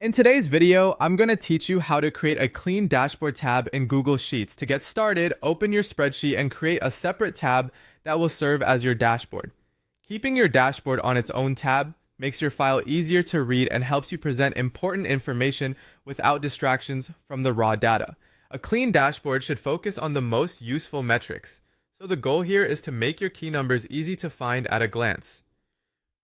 In today's video, I'm going to teach you how to create a clean dashboard tab in Google Sheets. To get started, open your spreadsheet and create a separate tab that will serve as your dashboard. Keeping your dashboard on its own tab makes your file easier to read and helps you present important information without distractions from the raw data. A clean dashboard should focus on the most useful metrics. So the goal here is to make your key numbers easy to find at a glance.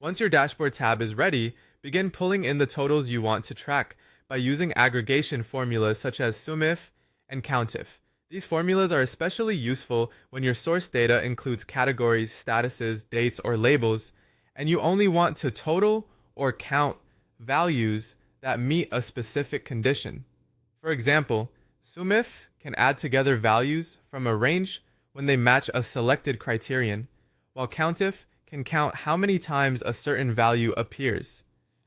Once your dashboard tab is ready, begin pulling in the totals you want to track by using aggregation formulas such as SUMIF and COUNTIF. These formulas are especially useful when your source data includes categories, statuses, dates, or labels, and you only want to total or count values that meet a specific condition. For example, SUMIF can add together values from a range when they match a selected criterion, while COUNTIF can count how many times a certain value appears.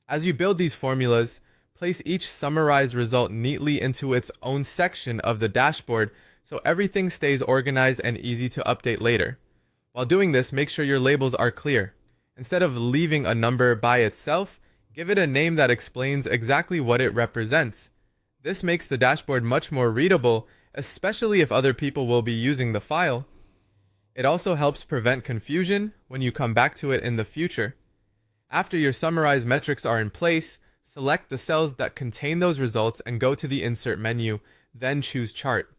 As you build these formulas, place each summarized result neatly into its own section of the dashboard so everything stays organized and easy to update later. While doing this, make sure your labels are clear. Instead of leaving a number by itself, give it a name that explains exactly what it represents. This makes the dashboard much more readable, especially if other people will be using the file. It also helps prevent confusion when you come back to it in the future. After your summarized metrics are in place, select the cells that contain those results and go to the Insert menu, then choose Chart.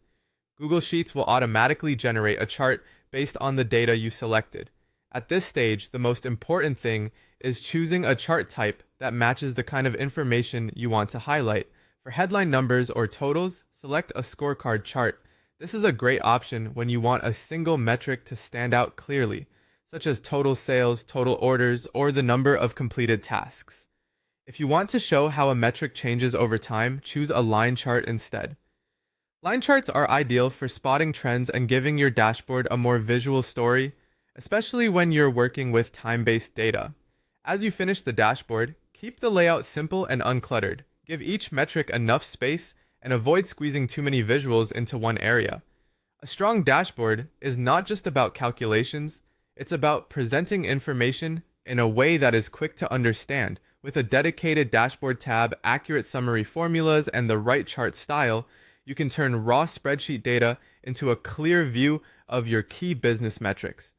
Google Sheets will automatically generate a chart based on the data you selected. At this stage, the most important thing is choosing a chart type that matches the kind of information you want to highlight. For headline numbers or totals, select a scorecard chart. This is a great option when you want a single metric to stand out clearly, such as total sales, total orders, or the number of completed tasks. If you want to show how a metric changes over time, choose a line chart instead. Line charts are ideal for spotting trends and giving your dashboard a more visual story, especially when you're working with time-based data. As you finish the dashboard, keep the layout simple and uncluttered. Give each metric enough space and avoid squeezing too many visuals into one area. A strong dashboard is not just about calculations, it's about presenting information in a way that is quick to understand. With a dedicated dashboard tab, accurate summary formulas, and the right chart style, you can turn raw spreadsheet data into a clear view of your key business metrics.